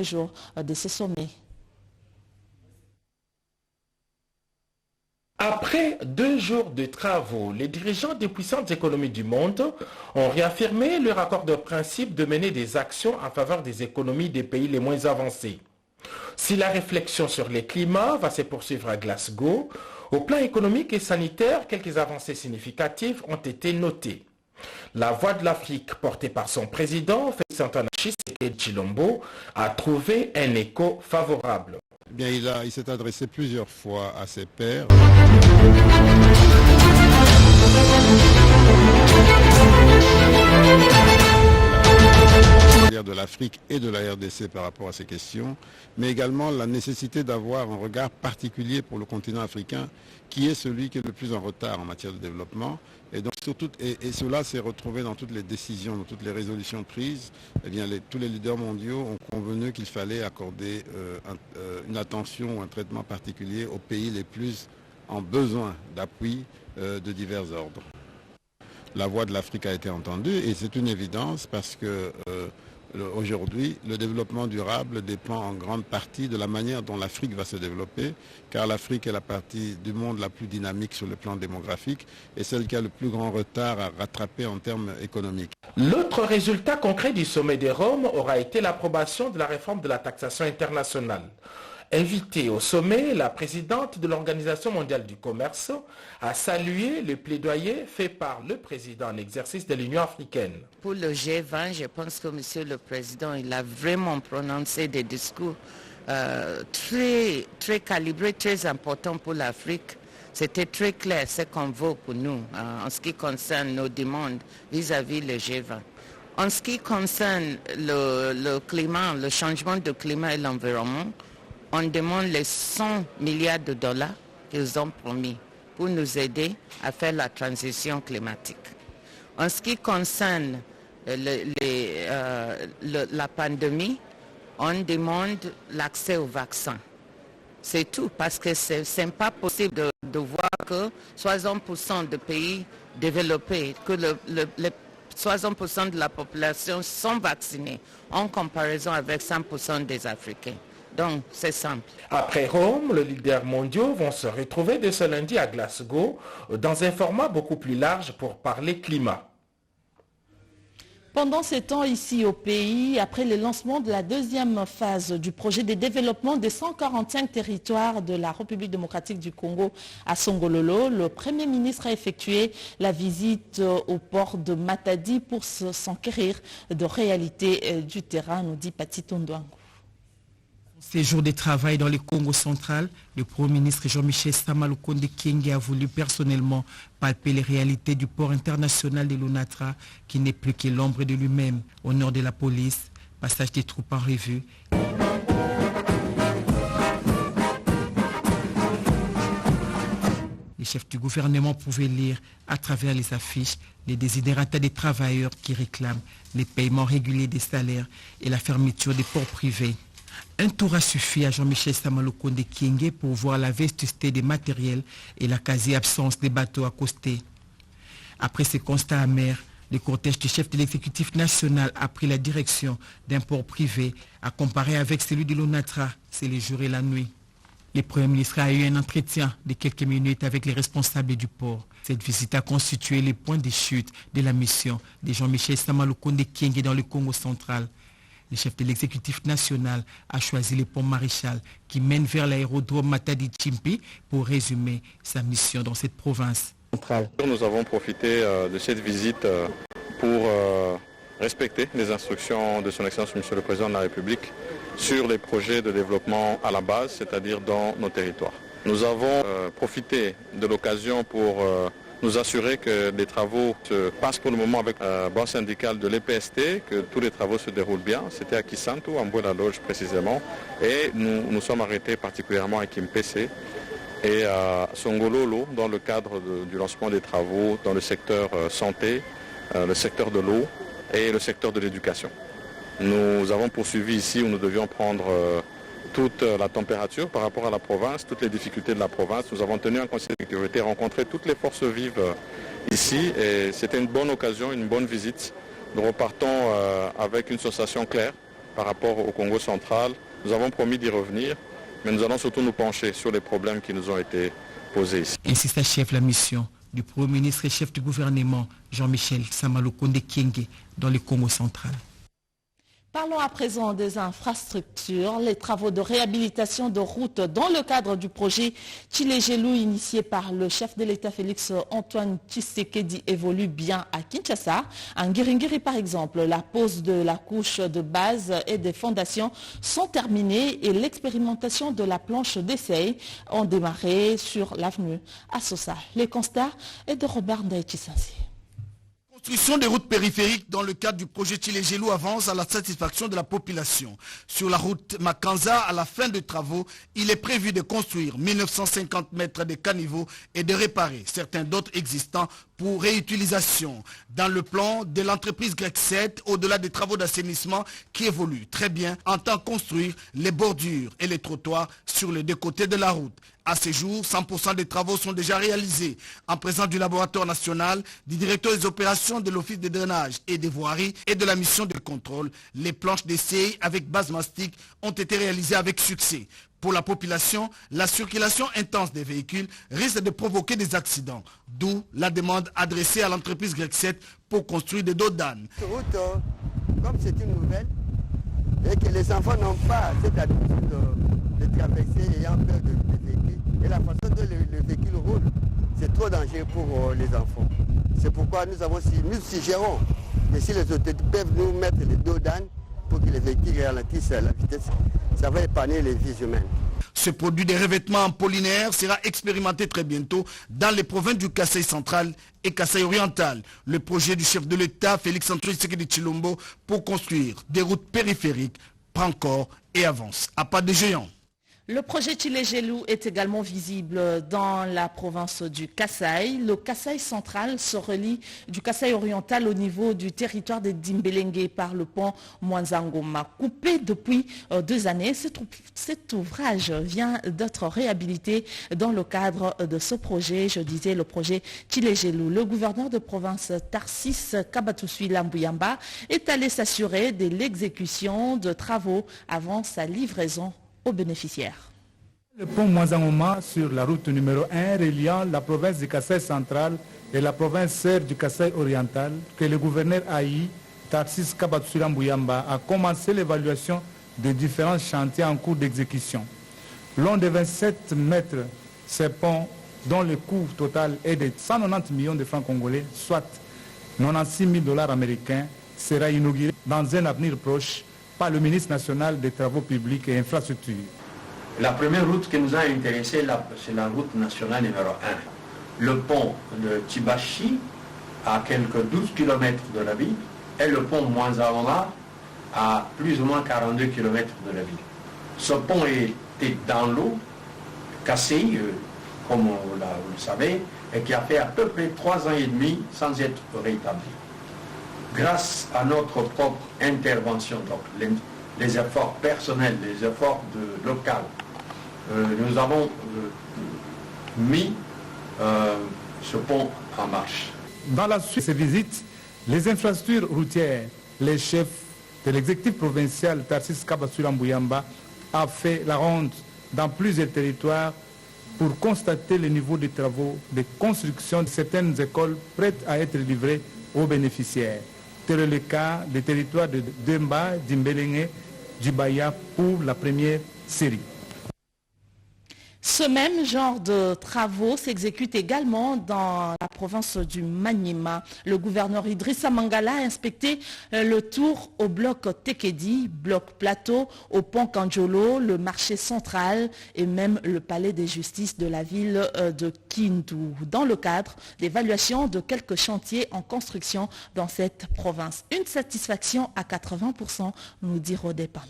premier jour de ce sommet. Après 2 jours de travaux, les dirigeants des puissantes économies du monde ont réaffirmé leur accord de principe de mener des actions en faveur des économies des pays les moins avancés. Si la réflexion sur les climats va se poursuivre à Glasgow, au plan économique et sanitaire, quelques avancées significatives ont été notées. La Voix de l'Afrique, portée par son président, Félix Antoine Tshisekedi Tshilombo, a trouvé un écho favorable. Bien, il s'est adressé plusieurs fois à ses pairs. De l'Afrique et de la RDC par rapport à ces questions, mais également la nécessité d'avoir un regard particulier pour le continent africain qui est celui qui est le plus en retard en matière de développement. Et donc surtout, et cela s'est retrouvé dans toutes les décisions, dans toutes les résolutions prises. Eh bien, tous les leaders mondiaux ont convenu qu'il fallait accorder une attention ou un traitement particulier aux pays les plus en besoin d'appui de divers ordres. La voix de l'Afrique a été entendue et c'est une évidence parce que aujourd'hui, le développement durable dépend en grande partie de la manière dont l'Afrique va se développer, car l'Afrique est la partie du monde la plus dynamique sur le plan démographique et celle qui a le plus grand retard à rattraper en termes économiques. L'autre résultat concret du sommet de Rome aura été l'approbation de la réforme de la taxation internationale. Invitée au sommet, la présidente de l'Organisation mondiale du commerce a salué le plaidoyer fait par le président en exercice de l'Union africaine. Pour le G20, je pense que Monsieur le Président, il a vraiment prononcé des discours très calibrés, très importants pour l'Afrique. C'était très clair ce qu'on veut pour nous en ce qui concerne nos demandes vis-à-vis le G20. En ce qui concerne le climat, le changement de climat et l'environnement, on demande les 100 milliards de dollars qu'ils ont promis pour nous aider à faire la transition climatique. En ce qui concerne la pandémie, on demande l'accès au vaccin. C'est tout, parce que ce n'est pas possible de voir que 60% de pays développés, que 60% de la population sont vaccinés en comparaison avec 100% des Africains. Donc, c'est simple. Après Rome, les leaders mondiaux vont se retrouver dès ce lundi à Glasgow dans un format beaucoup plus large pour parler climat. Pendant ces temps ici au pays, après le lancement de la deuxième phase du projet de développement des 145 territoires de la République démocratique du Congo à Songololo, le Premier ministre a effectué la visite au port de Matadi pour s'enquérir de réalité du terrain, nous dit Pati Tondouango. Séjour de travail dans le Congo central, le Premier ministre Jean-Michel Sama Lukonde Kyenge a voulu personnellement palper les réalités du port international de Lunatra, qui n'est plus que l'ombre de lui-même. Au nord de la police, passage des troupes en revue. Les chefs du gouvernement pouvaient lire à travers les affiches les desiderata des travailleurs qui réclament les paiements réguliers des salaires et la fermeture des ports privés. Un tour a suffi à Jean-Michel Sama Lukonde Kyenge pour voir la vétusté des matériels et la quasi-absence des bateaux accostés. Après ces constats amers, le cortège du chef de l'exécutif national a pris la direction d'un port privé à comparer avec celui de l'Onatra, c'est le jour et la nuit. Le Premier ministre a eu un entretien de quelques minutes avec les responsables du port. Cette visite a constitué le point de chute de la mission de Jean-Michel Sama Lukonde Kyenge dans le Congo central. Le chef de l'exécutif national a choisi le pont Maréchal qui mène vers l'aérodrome Matadi-Chimpi pour résumer sa mission dans cette province. Nous avons profité de cette visite pour respecter les instructions de son Excellence Monsieur le Président de la République sur les projets de développement à la base, c'est-à-dire dans nos territoires. Nous avons profité de l'occasion pour nous assurer que les travaux se passent pour le moment avec la banque syndicale de l'EPST, que tous les travaux se déroulent bien. C'était à Kisantu, en Bois-la-Loge précisément, et nous sommes arrêtés particulièrement à Kimpese et à Songololo dans le cadre du lancement des travaux dans le secteur santé, le secteur de l'eau et le secteur de l'éducation. Nous avons poursuivi ici où nous devions prendre toute la température par rapport à la province, toutes les difficultés de la province. Nous avons tenu un conseil de sécurité, rencontré toutes les forces vives ici et c'était une bonne occasion, une bonne visite. Nous repartons avec une sensation claire par rapport au Congo central. Nous avons promis d'y revenir, mais nous allons surtout nous pencher sur les problèmes qui nous ont été posés ici. Ainsi s'achève la mission du Premier ministre et chef du gouvernement Jean-Michel Samalukonde Kyenge dans le Congo central. Parlons à présent des infrastructures. Les travaux de réhabilitation de routes dans le cadre du projet Tshilé-Gelou initié par le chef de l'État Félix Antoine Tshisekedi évoluent bien à Kinshasa. En Ngiringiri par exemple, la pose de la couche de base et des fondations sont terminées et l'expérimentation de la planche d'essai ont démarré sur l'avenue Assosa. Les constats est de Robert Ndaïtissansi. La construction des routes périphériques dans le cadre du projet Tshilé-Gelou avance à la satisfaction de la population. Sur la route Makanza, à la fin des travaux, il est prévu de construire 1950 mètres de caniveaux et de réparer certains d'autres existants pour réutilisation. Dans le plan de l'entreprise Grec 7, au-delà des travaux d'assainissement qui évoluent très bien, entend construire les bordures et les trottoirs sur les deux côtés de la route. À ce jour, 100% des travaux sont déjà réalisés. En présence du laboratoire national, du directeur des opérations de l'office de drainage et des voiries et de la mission de contrôle, les planches d'essai avec base mastic ont été réalisées avec succès. Pour la population, la circulation intense des véhicules risque de provoquer des accidents, d'où la demande adressée à l'entreprise Grec 7 pour construire des dos d'âne. Cette route, comme c'est une nouvelle, et que les enfants n'ont pas cette habitude de traverser ayant peur des véhicules, et la façon dont le véhicule roule, c'est trop dangereux pour les enfants. C'est pourquoi nous suggérons que si les autorités peuvent nous mettre les dos d'âne pour que les véhicules ralentissent la vitesse, ça va épargner les vies humaines. Ce produit de revêtement en polynaire sera expérimenté très bientôt dans les provinces du Kasaï central et Kasaï oriental. Le projet du chef de l'État, Félix Antoine Tshisekedi Tshilombo, pour construire des routes périphériques prend corps et avance à pas de géant. Le projet Tshilé-Gelou est également visible dans la province du Kasaï. Le Kasaï central se relie du Kasaï oriental au niveau du territoire de Dimbélengue par le pont Mwanzangoma. Coupé depuis 2 années, cet ouvrage vient d'être réhabilité dans le cadre de ce projet, je disais le projet Tshilé-Gelou. Le gouverneur de province Tarsis Kabatousui Lambuyamba est allé s'assurer de l'exécution de travaux avant sa livraison aux bénéficiaires. Le pont Mwanzangoma sur la route numéro 1 reliant la province du Kasaï central et la province sœur du Kasaï oriental, que le gouverneur Aïe, Tarsis Kabatousui Lambuyamba, a commencé l'évaluation des différents chantiers en cours d'exécution. Long de 27 mètres, ce pont, dont le coût total est de 190 millions de francs congolais, soit 96 000 $ américains, sera inauguré dans un avenir proche par le ministre national des Travaux publics et infrastructures. La première route qui nous a intéressé, c'est la route nationale numéro 1. Le pont de Tibachi, à quelques 12 km de la ville, et le pont Mwanzangoma, à plus ou moins 42 km de la ville. Ce pont était dans l'eau, cassé, comme vous le savez, et qui a fait à peu près 3 ans et demi sans être rétabli. Grâce à notre propre intervention, donc les efforts personnels, les efforts locaux, nous avons mis ce pont en marche. Dans la suite de ces visites, les infrastructures routières, les chefs de l'exécutif provincial Tarsis Kabatousui Lambuyamba a fait la ronde dans plusieurs territoires pour constater le niveau des travaux de construction de certaines écoles prêtes à être livrées aux bénéficiaires. C'est le cas des territoires de Demba, Dimbélengue, Djibaya pour la première série. Ce même genre de travaux s'exécute également dans la province du Maniema. Le gouverneur Idrissa Mangala a inspecté le tour au bloc Tekedi, bloc Plateau, au pont Kanjolo, le marché central et même le palais des justices de la ville de Kindu, dans le cadre d'évaluation de quelques chantiers en construction dans cette province. Une satisfaction à 80%, nous dit Rodé Panda.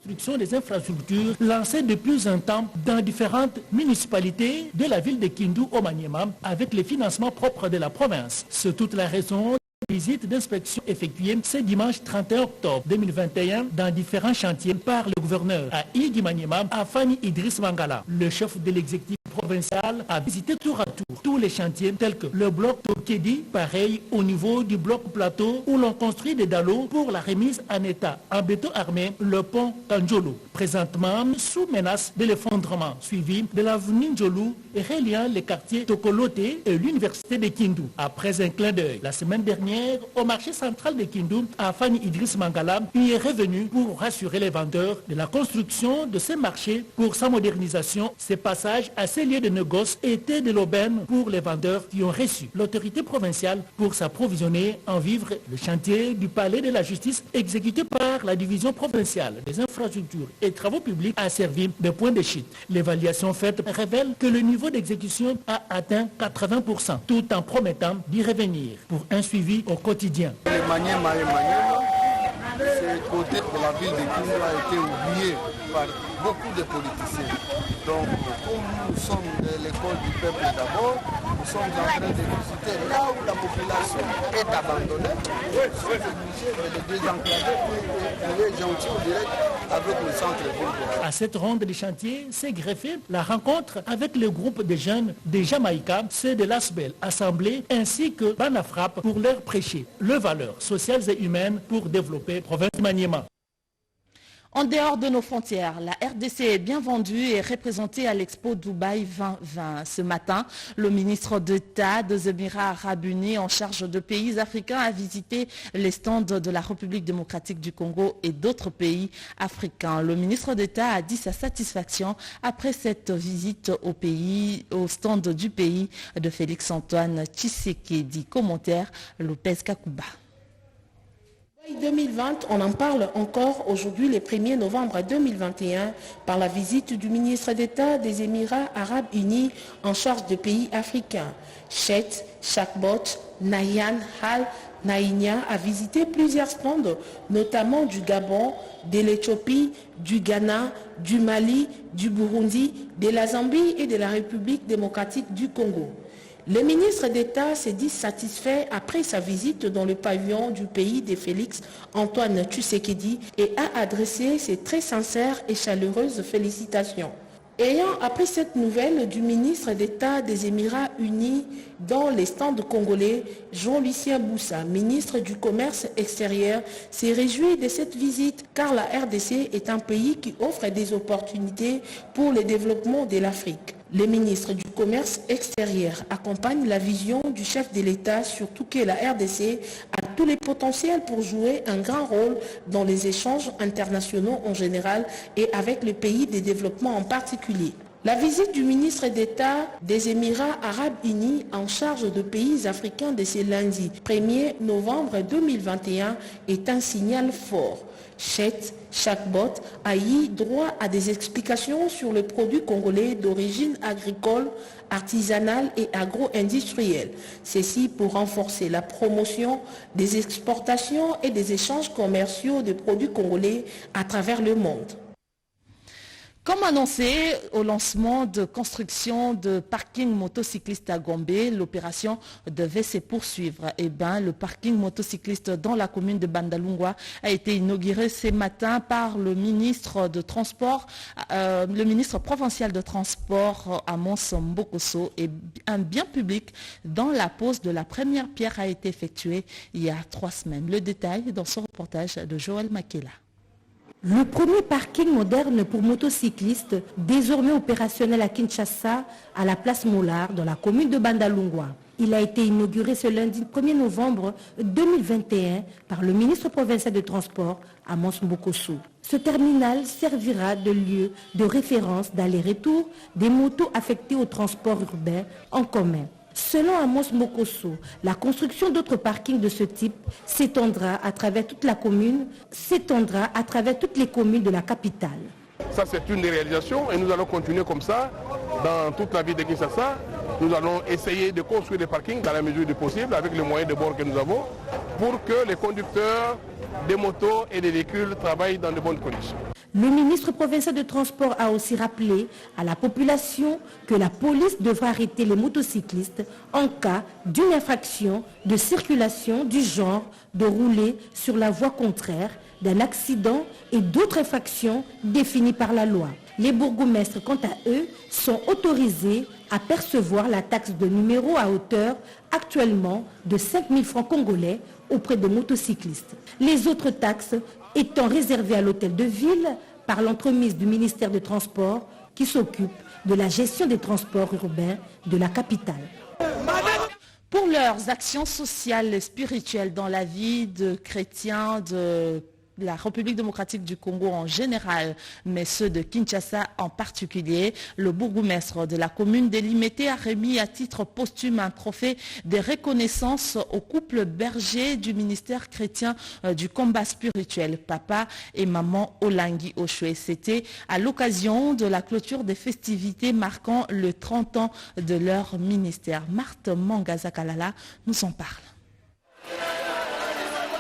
Construction des infrastructures lancées depuis un temps dans différentes municipalités de la ville de Kindu au Maniema avec les financements propres de la province. C'est toute la raison de la visite d'inspection effectuée ce dimanche 31 octobre 2021 dans différents chantiers par le gouverneur à Idi Maniema, à Fanny Idriss Mangala, le chef de l'exécutif provincial provinciale a visité tour à tour tous les chantiers tels que le bloc Tokedi, pareil au niveau du bloc Plateau où l'on construit des dallos pour la remise en état en béton armé, le pont Kanjolo, présentement sous menace de l'effondrement, suivi de l'avenue Njolu et reliant les quartiers Tokolote et l'université de Kindu. Après un clin d'œil, la semaine dernière, au marché central de Kindu, Afani Idriss Mangala y est revenu pour rassurer les vendeurs de la construction de ces marchés pour sa modernisation. Ces passages à ces lieux de négoce étaient de l'aubaine pour les vendeurs qui ont reçu l'autorité provinciale pour s'approvisionner en vivres. Le chantier du palais de la justice exécuté par la division provinciale des infrastructures et travaux publics a servi de point de chute. L'évaluation faite révèle que le niveau d'exécution a atteint 80%, tout en promettant d'y revenir pour un suivi au quotidien. Ce côté de la ville de Kindu a été oublié par beaucoup de politiciens. Donc, comme nous sommes de l'école du peuple d'abord, nous sommes en train de visiter là où la population est abandonnée. Nous sommes obligés de les désenclaver pour les gentils au direct avec le centre-ville. À cette ronde de chantier s'est greffée la rencontre avec le groupe de jeunes de Jamaïca, ceux de l'Asbel Assemblée, ainsi que Banafrap pour leur prêcher les valeurs sociales et humaines pour développer province Maniema. En dehors de nos frontières, la RDC est bien vendue et représentée à l'Expo Dubaï 2020. Ce matin, le ministre d'État des Émirats Arabes Unis en charge de pays africains a visité les stands de la République démocratique du Congo et d'autres pays africains. Le ministre d'État a dit sa satisfaction après cette visite au stand du pays de Félix-Antoine Tshisekedi. Commentaire Lopez Kakuba. 2020, on en parle encore aujourd'hui le 1er novembre 2021 par la visite du ministre d'État des Émirats Arabes Unis en charge de pays africains. Chet Chakbot Nayan Hal Naïnia a visité plusieurs stands, notamment du Gabon, de l'Éthiopie, du Ghana, du Mali, du Burundi, de la Zambie et de la République démocratique du Congo. Le ministre d'État s'est dit satisfait après sa visite dans le pavillon du pays de Félix-Antoine Tshisekedi et a adressé ses très sincères et chaleureuses félicitations. Ayant appris cette nouvelle du ministre d'État des Émirats Unis dans les stands congolais, Jean-Lucien Boussa, ministre du Commerce extérieur, s'est réjoui de cette visite car la RDC est un pays qui offre des opportunités pour le développement de l'Afrique. Le ministre du Commerce extérieur accompagne la vision du chef de l'État, surtout que la RDC a tous les potentiels pour jouer un grand rôle dans les échanges internationaux en général et avec les pays de développement en particulier. La visite du ministre d'État des Émirats Arabes Unis en charge de pays africains de ce lundi 1er novembre 2021 est un signal fort. Chet Chakbot a eu droit à des explications sur les produits congolais d'origine agricole, artisanale et agro-industrielle. Ceci pour renforcer la promotion des exportations et des échanges commerciaux de produits congolais à travers le monde. Comme annoncé au lancement de construction de parking motocycliste à Gombe, l'opération devait se poursuivre. Le parking motocycliste dans la commune de Bandalungwa a été inauguré ce matin par le ministre de Transport, le ministre provincial de Transport Amos Mbokosso, et un bien public dont la pose de la première pierre a été effectuée il y a 3 semaines. Le détail dans ce reportage de Joël Makela. Le premier parking moderne pour motocyclistes, désormais opérationnel à Kinshasa, à la place Mollard, dans la commune de Bandalungwa. Il a été inauguré ce lundi 1er novembre 2021 par le ministre provincial de Transport, Amos Mbokosso. Ce terminal servira de lieu de référence d'aller-retour des motos affectées au transport urbain en commun. Selon Amos Mbokosso, la construction d'autres parkings de ce type s'étendra à travers toute la commune, à travers toutes les communes de la capitale. Ça, c'est une des réalisations et nous allons continuer comme ça dans toute la ville de Kinshasa. Nous allons essayer de construire des parkings dans la mesure du possible avec les moyens de bord que nous avons pour que les conducteurs des motos et des véhicules travaillent dans de bonnes conditions. Le ministre provincial de Transport a aussi rappelé à la population que la police devra arrêter les motocyclistes en cas d'une infraction de circulation du genre de rouler sur la voie contraire, d'un accident et d'autres infractions définies par la loi. Les bourgmestres, quant à eux, sont autorisés à percevoir la taxe de numéro à hauteur actuellement de 5 000 francs congolais auprès de motocyclistes. Les autres taxes étant réservées à l'hôtel de ville par l'entremise du ministère des Transports qui s'occupe de la gestion des transports urbains de la capitale. Pour leurs actions sociales et spirituelles dans la vie de chrétiens de la République démocratique du Congo en général, mais ceux de Kinshasa en particulier, le bourgmestre de la commune de Limete a remis à titre posthume un trophée de reconnaissance au couple berger du ministère chrétien du combat spirituel, papa et maman Olangi Oshwe. C'était à l'occasion de la clôture des festivités marquant le 30 ans de leur ministère. Marthe Mangazakalala nous en parle.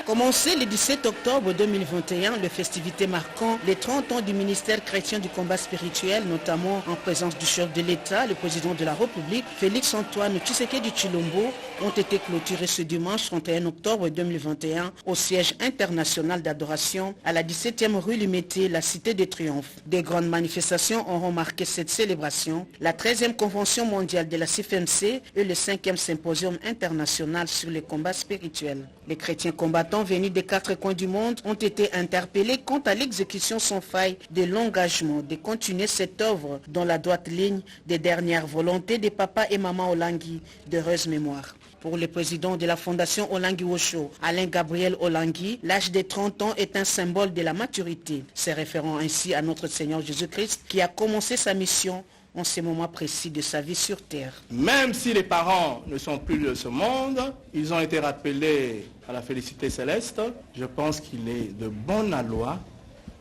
Commencé le 17 octobre 2021, les festivités marquant les 30 ans du ministère chrétien du combat spirituel, notamment en présence du chef de l'État, le président de la République, Félix-Antoine Tshisekedi Tshilombo, ont été clôturées ce dimanche 31 octobre 2021 au siège international d'adoration à la 17e rue Limete, la cité des triomphes. Des grandes manifestations auront marqué cette célébration, la 13e convention mondiale de la CFMC et le 5e symposium international sur les combats spirituels. Les chrétiens combattants venus des 4 coins du monde ont été interpellés quant à l'exécution sans faille de l'engagement de continuer cette œuvre dans la droite ligne des dernières volontés des papas et mamans Olangi d'heureuse mémoire. Pour le président de la fondation Olangi Osho, Alain Gabriel Olangi, l'âge de 30 ans est un symbole de la maturité, se référant ainsi à notre Seigneur Jésus-Christ qui a commencé sa mission en ces moments précis de sa vie sur terre. Même si les parents ne sont plus de ce monde, ils ont été rappelés à la félicité céleste. Je pense qu'il est de bonne loi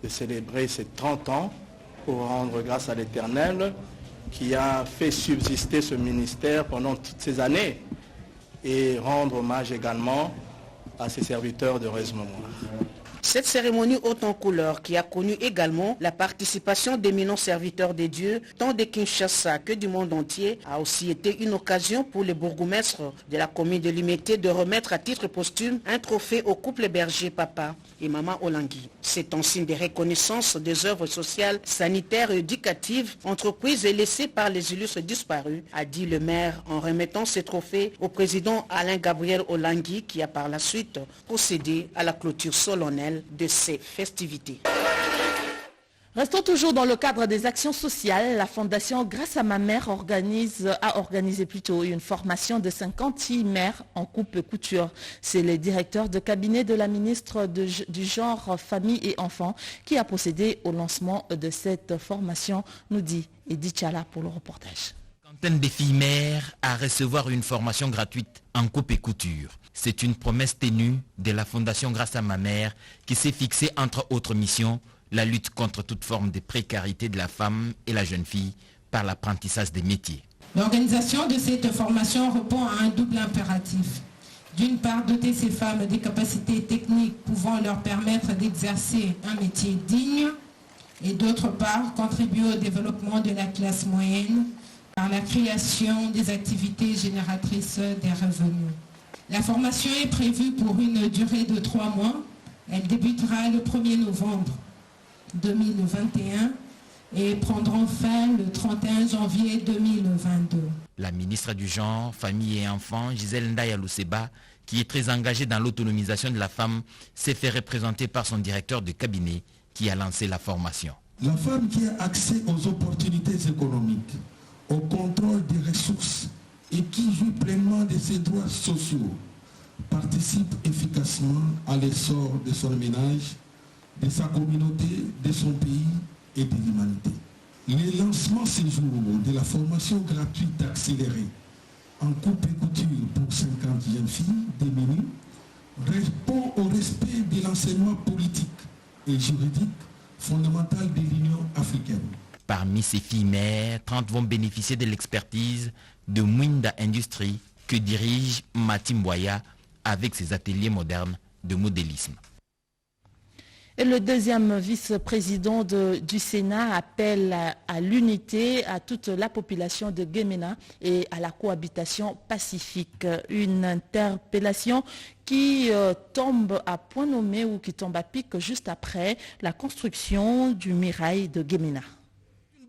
de célébrer ces 30 ans pour rendre grâce à l'Éternel qui a fait subsister ce ministère pendant toutes ces années et rendre hommage également à ses serviteurs d'heureuse mémoire. Cette cérémonie haute en couleur qui a connu également la participation d'éminents serviteurs des dieux, tant de Kinshasa que du monde entier, a aussi été une occasion pour les bourgmestres de la commune de Limete de remettre à titre posthume un trophée au couple berger papa et maman Olangi. C'est en signe de reconnaissance des œuvres sociales, sanitaires et éducatives entreprises et laissées par les illustres disparus, a dit le maire en remettant ces trophées au président Alain Gabriel Olangi qui a par la suite procédé à la clôture solennelle de ces festivités. Restons toujours dans le cadre des actions sociales. La Fondation Grâce à ma mère a organisé une formation de 56 mères en coupe couture. C'est le directeur de cabinet de la ministre du Genre, Famille et Enfants qui a procédé au lancement de cette formation, nous dit Edith Chala pour le reportage. Centaines de filles mères à recevoir une formation gratuite en coupe et couture. C'est une promesse ténue de la Fondation Grâce à ma mère qui s'est fixée entre autres missions la lutte contre toute forme de précarité de la femme et la jeune fille par l'apprentissage des métiers. L'organisation de cette formation répond à un double impératif. D'une part, doter ces femmes des capacités techniques pouvant leur permettre d'exercer un métier digne et d'autre part, contribuer au développement de la classe moyenne par la création des activités génératrices des revenus. La formation est prévue pour une durée de 3 mois. Elle débutera le 1er novembre 2021 et prendra fin le 31 janvier 2022. La ministre du Genre, Famille et Enfants, Gisèle Ndaya Luseba, qui est très engagée dans l'autonomisation de la femme, s'est fait représenter par son directeur de cabinet qui a lancé la formation. La femme qui a accès aux opportunités économiques, au contrôle des ressources et qui jouit pleinement de ses droits sociaux, participe efficacement à l'essor de son ménage, de sa communauté, de son pays et de l'humanité. Le lancement ce jour de la formation gratuite accélérée en coupe et couture pour 50 jeunes filles démunies répond au respect de l'enseignement politique et juridique fondamental de l'Union africaine. Parmi ces filles mères, 30 vont bénéficier de l'expertise de Mwinda Industries que dirige Matimboya avec ses ateliers modernes de modélisme. Et le deuxième vice-président du Sénat appelle à l'unité à toute la population de Gemena et à la cohabitation pacifique. Une interpellation qui tombe à point nommé ou qui tombe à pic juste après la construction du mirail de Gemena.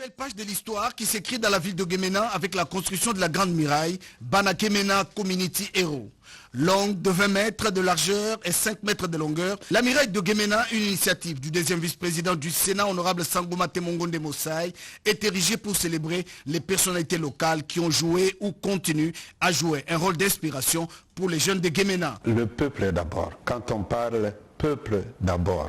Belle page de l'histoire qui s'écrit dans la ville de Guémena avec la construction de la Grande Muraille, Banakemena Community Hero. Longue de 20 mètres de largeur et 5 mètres de longueur, la muraille de Guémena, une initiative du deuxième vice-président du Sénat, honorable Sangouma Temongonde Mossai, est érigée pour célébrer les personnalités locales qui ont joué ou continuent à jouer un rôle d'inspiration pour les jeunes de Guémena. Le peuple d'abord. Quand on parle peuple d'abord,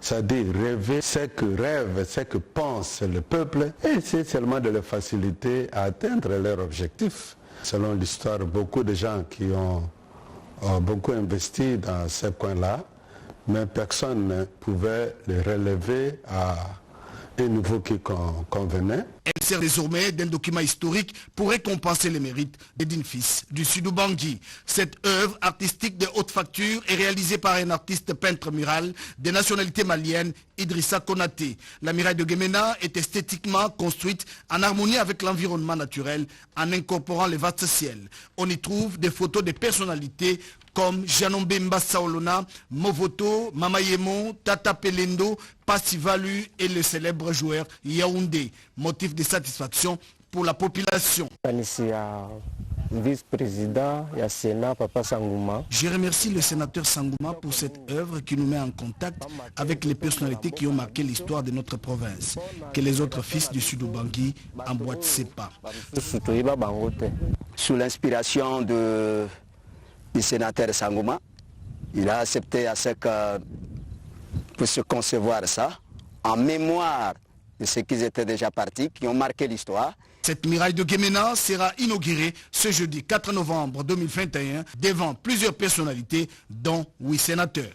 c'est-à-dire rêver, c'est que pense le peuple, et c'est seulement de les faciliter à atteindre leur objectif. Selon l'histoire, beaucoup de gens qui ont beaucoup investi dans ces coins-là, mais personne ne pouvait les relever à un niveau qui convenait. Elle sert désormais d'un document historique pour récompenser les mérites d'Edine Fils du Sud-Bangui. Cette œuvre artistique de haute facture est réalisée par un artiste peintre mural de nationalité malienne, Idrissa Konaté. La muraille de Guémena est esthétiquement construite en harmonie avec l'environnement naturel en incorporant les vastes ciels. On y trouve des photos de personnalités comme Janombe Mbassaolona, Movoto, Mamayemo, Tata Pelendo, Passivalu et le célèbre joueur Yaoundé. Motif de satisfaction pour la population. Vice-président, il y a Sénat, Papa Sangouma. Je remercie le sénateur Sangouma pour cette œuvre qui nous met en contact avec les personnalités qui ont marqué l'histoire de notre province. Que les autres fils du Sud-Bangui emboîtent ses pas. Sous l'inspiration du sénateur Sangouma, il a accepté à ce que pour se concevoir ça, en mémoire de ceux qui étaient déjà partis, qui ont marqué l'histoire. Cette muraille de Guémena sera inaugurée ce jeudi 4 novembre 2021 devant plusieurs personnalités, dont 8 sénateurs.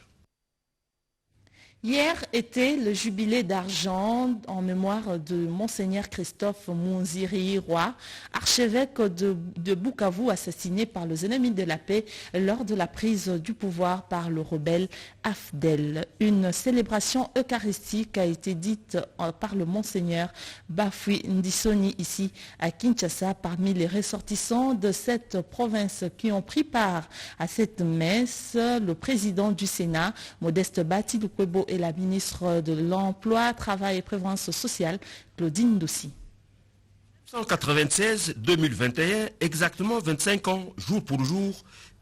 Hier était le jubilé d'argent en mémoire de Monseigneur Christophe Mounziri-Roy, archevêque de Bukavu, assassiné par les ennemis de la paix lors de la prise du pouvoir par le rebelle Afdel. Une célébration eucharistique a été dite par le Monseigneur Bafui Ndisoni ici à Kinshasa parmi les ressortissants de cette province qui ont pris part à cette messe. Le président du Sénat, Modeste Bati Lukwebo, et la ministre de l'Emploi, Travail et Prévoyance sociale, Claudine Dossi. 1996-2021, exactement 25 ans, jour pour jour,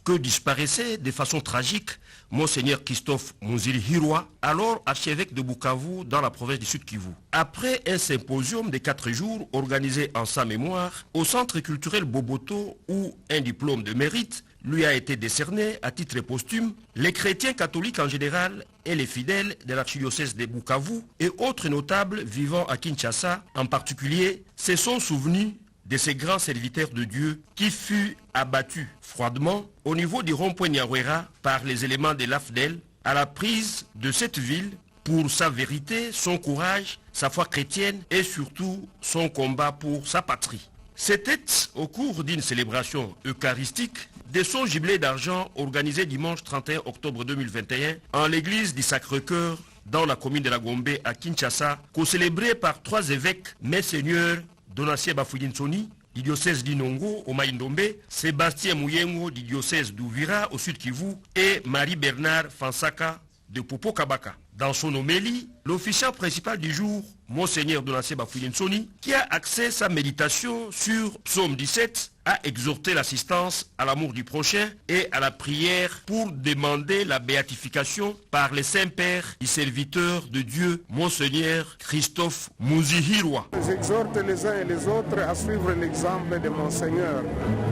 que disparaissait de façon tragique Monseigneur Christophe Mounziri-Roy, alors archevêque de Bukavu dans la province du Sud-Kivu. Après un symposium de 4 jours organisé en sa mémoire au centre culturel Boboto où un diplôme de mérite lui a été décerné à titre posthume, les chrétiens catholiques en général et les fidèles de l'archidiocèse de Bukavu et autres notables vivant à Kinshasa en particulier se sont souvenus de ces grands serviteurs de Dieu qui fut abattu froidement au niveau du rond-point Nyawera par les éléments de l'AFDEL à la prise de cette ville pour sa vérité, son courage, sa foi chrétienne et surtout son combat pour sa patrie. C'était au cours d'une célébration eucharistique de son jubilé d'argent organisé dimanche 31 octobre 2021 en l'église du Sacré-Cœur dans la commune de la Gombe à Kinshasa, co-célébré par 3 évêques, Monseigneur Donatien Bafoudinsoni, du diocèse d'Inongo au Maïndombe, Sébastien Mouyengo du diocèse d'Ouvira au Sud Kivu et Marie-Bernard Fansaka de Popo Kabaka. Dans son homélie, l'officiant principal du jour, Monseigneur Donatien Bafoudinsoni, qui a axé sa méditation sur Psaume 17, a exhorté l'assistance à l'amour du prochain et à la prière pour demander la béatification par les saints pères du serviteur de Dieu, Monseigneur Christophe Mounziri-Roy. J'exhorte les uns et les autres à suivre l'exemple de Monseigneur,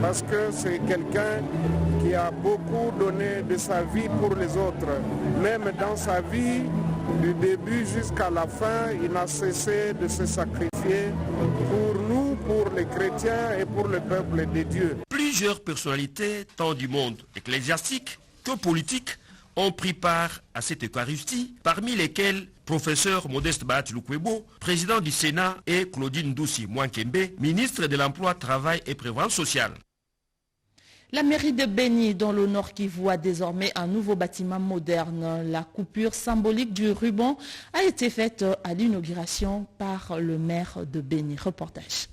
parce que c'est quelqu'un qui a beaucoup donné de sa vie pour les autres. Même dans sa vie, du début jusqu'à la fin, il n'a cessé de se sacrifier pour nous, pour les chrétiens et pour le peuple de Dieu. Plusieurs personnalités, tant du monde ecclésiastique que politique, ont pris part à cette Eucharistie, parmi lesquels professeur Modeste Bati Lukwebo, président du Sénat, et Claudine Dossi Mwankembe, ministre de l'Emploi, Travail et Prévoyance sociale. La mairie de Béni, dans le Nord Kivu, a désormais un nouveau bâtiment moderne. La coupure symbolique du ruban a été faite à l'inauguration par le maire de Béni. Reportage.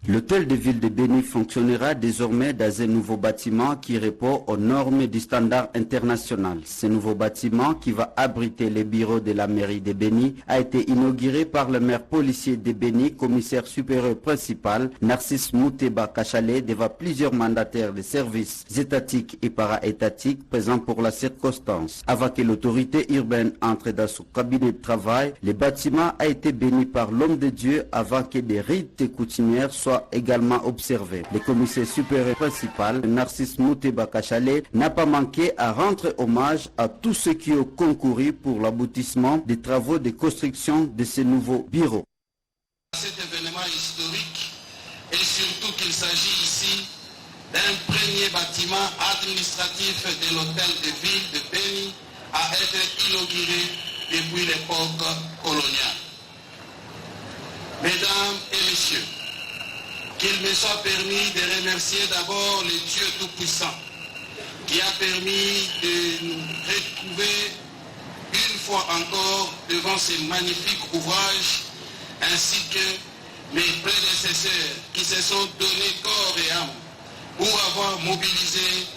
L'hôtel de ville de Béni fonctionnera désormais dans un nouveau bâtiment qui répond aux normes du standard international. Ce nouveau bâtiment, qui va abriter les bureaux de la mairie de Béni, a été inauguré par le maire policier de Béni, commissaire supérieur principal, Narcisse Mouteba Kachale, devant plusieurs mandataires des services étatiques et para-étatiques présents pour la circonstance. Avant que l'autorité urbaine entre dans son cabinet de travail, le bâtiment a été béni par l'homme de Dieu avant que des rites coutumières soient également observé. Le commissaire supérieur principal, Narcisse Mouteba Kachale, n'a pas manqué à rendre hommage à tous ceux qui ont concouru pour l'aboutissement des travaux de construction de ces nouveaux bureaux. Cet événement historique, et surtout qu'il s'agit ici d'un premier bâtiment administratif de l'hôtel de ville de Béni à être inauguré depuis l'époque coloniale. Mesdames et messieurs, qu'il me soit permis de remercier d'abord le Dieu Tout-Puissant qui a permis de nous retrouver une fois encore devant ces magnifiques ouvrages, ainsi que mes prédécesseurs qui se sont donnés corps et âme pour avoir mobilisé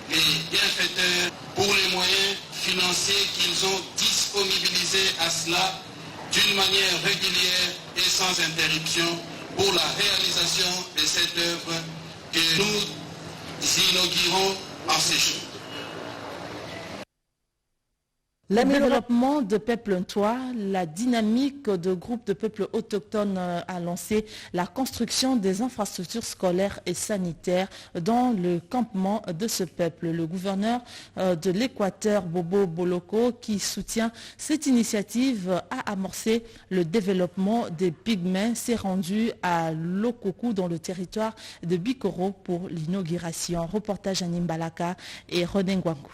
les bienfaiteurs pour les moyens financiers qu'ils ont disponibilisés à cela d'une manière régulière et sans interruption pour la réalisation de cette œuvre que nous inaugurons en ce jour. Le développement de Peuple-Ntoa, la dynamique de groupes de peuples autochtones a lancé la construction des infrastructures scolaires et sanitaires dans le campement de ce peuple. Le gouverneur de l'Équateur, Bobo Boloko, qui soutient cette initiative, a amorcé le développement des pygmées, s'est rendu à Lokoku dans le territoire de Bikoro pour l'inauguration. Reportage à Nimbalaka et René Ngwangu.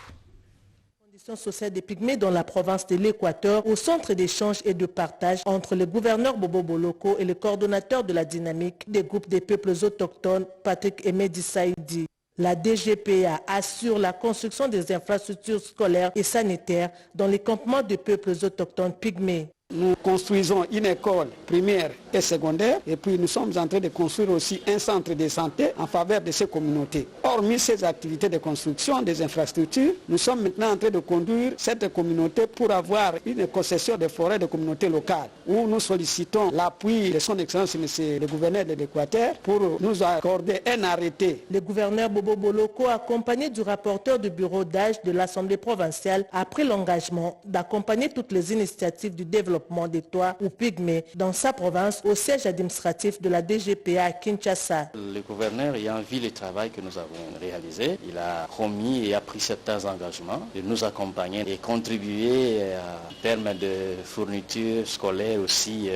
Sociale des Pygmées dans la province de l'Équateur au centre d'échange et de partage entre le gouverneur Bobo Boloko et le coordonnateur de la dynamique des groupes des peuples autochtones Patrick Emedi Saïdi. La DGPA assure la construction des infrastructures scolaires et sanitaires dans les campements des peuples autochtones pygmées. Nous construisons une école primaire et secondaire et puis nous sommes en train de construire aussi un centre de santé en faveur de ces communautés. Hormis ces activités de construction des infrastructures, nous sommes maintenant en train de conduire cette communauté pour avoir une concession de forêts de communautés locales où nous sollicitons l'appui de son Excellence Monsieur le gouverneur de l'Équateur pour nous accorder un arrêté. Le gouverneur Bobo Boloko, accompagné du rapporteur du bureau d'âge de l'Assemblée provinciale, a pris l'engagement d'accompagner toutes les initiatives du développement des toits ou pygmées dans sa province au siège administratif de la DGPA à Kinshasa. Le gouverneur ayant vu le travail que nous avons réalisé, il a promis et a pris certains engagements de nous accompagner et contribuer en termes de fournitures scolaires aussi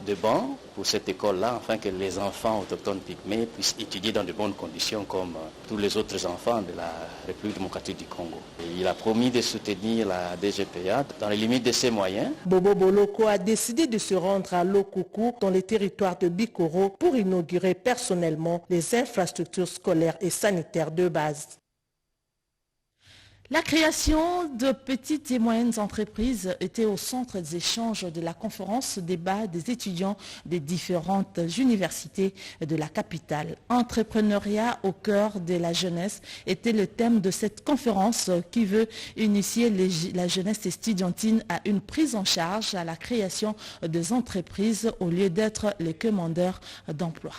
de bancs pour cette école-là, afin que les enfants autochtones pygmées puissent étudier dans de bonnes conditions comme tous les autres enfants de la République démocratique du Congo. Et il a promis de soutenir la DGPA dans les limites de ses moyens. Bobo Boloko a décidé de se rendre à Lokoku, dans les territoires de Bikoro, pour inaugurer personnellement les infrastructures scolaires et sanitaires de base. La création de petites et moyennes entreprises était au centre des échanges de la conférence débat des étudiants des différentes universités de la capitale. Entrepreneuriat au cœur de la jeunesse était le thème de cette conférence qui veut initier la jeunesse estudiantine à une prise en charge à la création des entreprises au lieu d'être les commandeurs d'emploi.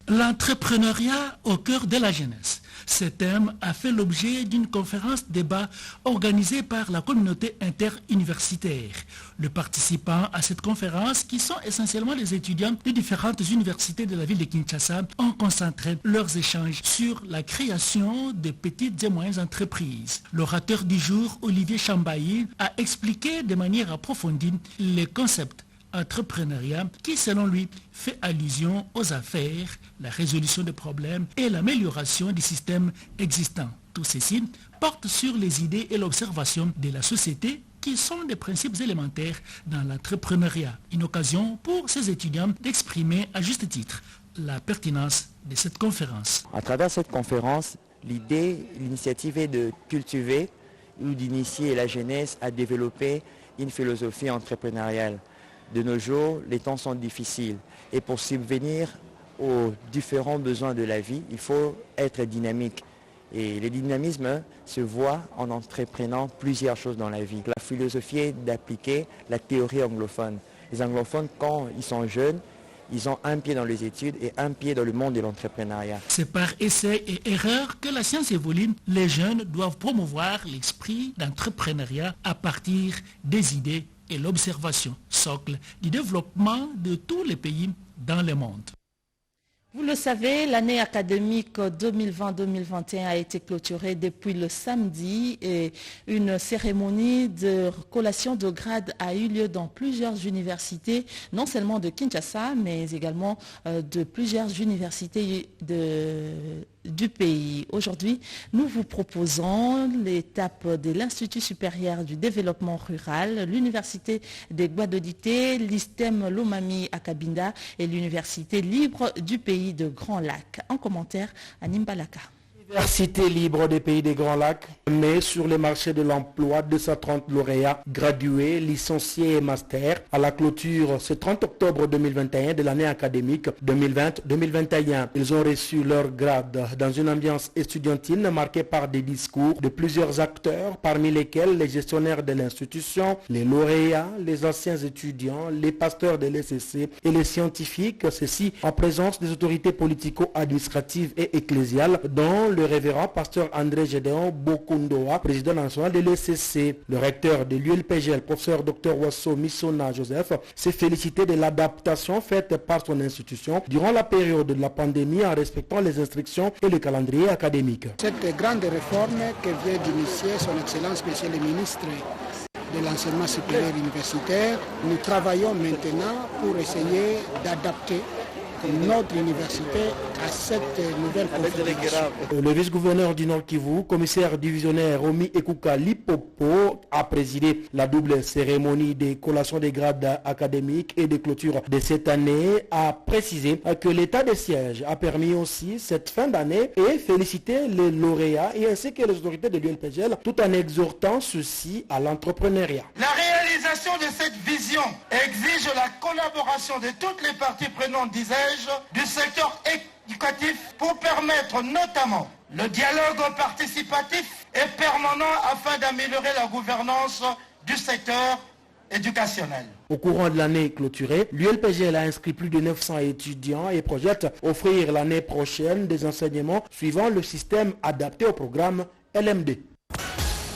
L'entrepreneuriat au cœur de la jeunesse. Ce thème a fait l'objet d'une conférence débat organisée par la communauté interuniversitaire. Les participants à cette conférence, qui sont essentiellement les étudiants des différentes universités de la ville de Kinshasa, ont concentré leurs échanges sur la création de petites et moyennes entreprises. L'orateur du jour, Olivier Chambayi, a expliqué de manière approfondie les concepts entrepreneuriat qui, selon lui, fait allusion aux affaires, la résolution des problèmes et l'amélioration des systèmes existants. Tout ceci porte sur les idées et l'observation de la société qui sont des principes élémentaires dans l'entrepreneuriat. Une occasion pour ces étudiants d'exprimer à juste titre la pertinence de cette conférence. À travers cette conférence, l'initiative est de cultiver ou d'initier la jeunesse à développer une philosophie entrepreneuriale. De nos jours, les temps sont difficiles et pour subvenir aux différents besoins de la vie, il faut être dynamique. Et le dynamisme se voit en entreprenant plusieurs choses dans la vie. La philosophie est d'appliquer la théorie anglophone. Les anglophones, quand ils sont jeunes, ils ont un pied dans les études et un pied dans le monde de l'entrepreneuriat. C'est par essai et erreur que la science évolue. Les jeunes doivent promouvoir l'esprit d'entrepreneuriat à partir des idées et l'observation, socle du développement de tous les pays dans le monde. Vous le savez, l'année académique 2020-2021 a été clôturée depuis le samedi et une cérémonie de collation de grade a eu lieu dans plusieurs universités, non seulement de Kinshasa, mais également de plusieurs universités du pays. Aujourd'hui, nous vous proposons l'étape de l'Institut supérieur du développement rural, l'Université des Guadodité, l'ISTEM Lomami à Cabinda et l'Université libre du pays de Grand Lac. En commentaire, à Nimbalaka. L'Université libre des pays des Grands Lacs met sur le marché de l'emploi 230 lauréats, gradués, licenciés et masters à la clôture ce 30 octobre 2021 de l'année académique 2020-2021. Ils ont reçu leur grade dans une ambiance estudiantine marquée par des discours de plusieurs acteurs, parmi lesquels les gestionnaires de l'institution, les lauréats, les anciens étudiants, les pasteurs de l'ECC et les scientifiques, ceci en présence des autorités politico-administratives et ecclésiales, dont le révérend pasteur André Gédéon Bokundoa, président national de l'ECC. Le recteur de l'ULPGL, professeur Dr Wasso Missona Joseph, s'est félicité de l'adaptation faite par son institution durant la période de la pandémie en respectant les instructions et le calendrier académique. Cette grande réforme que vient d'initier son Excellence Monsieur le ministre de l'enseignement supérieur universitaire, nous travaillons maintenant pour essayer d'adapter notre université à cette nouvelle configuration. Le vice-gouverneur du Nord Kivu, commissaire divisionnaire Romi Ekuka Lipopo, a présidé la double cérémonie de collation des grades académiques et de clôture de cette année, a précisé que l'état de siège a permis aussi cette fin d'année et félicité les lauréats et ainsi que les autorités de l'ULPGL tout en exhortant ceux-ci à l'entrepreneuriat. La réalisation de cette vision exige la collaboration de toutes les parties prenantes, disais-je, du secteur éducatif pour permettre notamment le dialogue participatif et permanent afin d'améliorer la gouvernance du secteur éducationnel. Au courant de l'année clôturée, l'ULPGL a inscrit plus de 900 étudiants et projette offrir l'année prochaine des enseignements suivant le système adapté au programme LMD.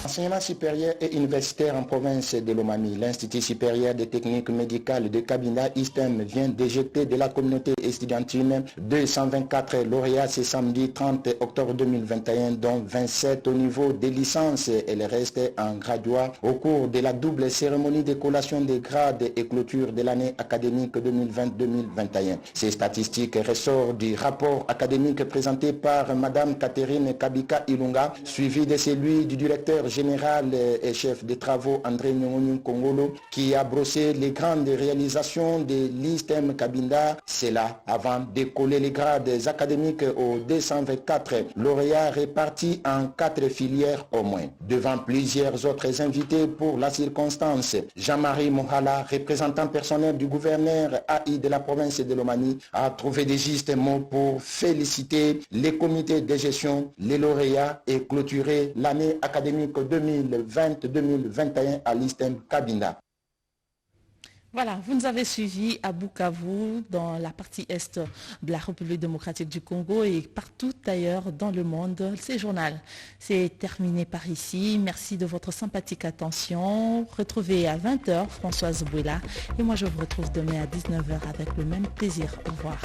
Enseignement supérieur et universitaire en province de Lomami, l'Institut supérieur des techniques médicales de Cabinda ISTEM vient d'éjecter de la communauté estudiantine 224 lauréats ce samedi 30 octobre 2021, dont 27 au niveau des licences et le reste en graduat au cours de la double cérémonie de collation des grades et clôture de l'année académique 2020-2021. Ces statistiques ressortent du rapport académique présenté par Madame Catherine Kabika Ilunga, suivi de celui du directeur général et chef des travaux André Nyongonyon Kongolo, qui a brossé les grandes réalisations de l'ISTEM Cabinda. C'est là avant de coller les grades académiques aux 224 lauréats répartis en 4 filières au moins. Devant plusieurs autres invités pour la circonstance, Jean-Marie Mohala, représentant personnel du gouverneur AI de la province de Lomami, a trouvé des justes mots pour féliciter les comités de gestion, les lauréats et clôturer l'année académique 2020-2021 à l'ISTEM Cabinda. Voilà, vous nous avez suivis à Bukavu, dans la partie est de la République démocratique du Congo et partout ailleurs dans le monde. Ce journal, c'est terminé par ici. Merci de votre sympathique attention. Retrouvez à 20h Françoise Bouela et moi je vous retrouve demain à 19h avec le même plaisir. Au revoir.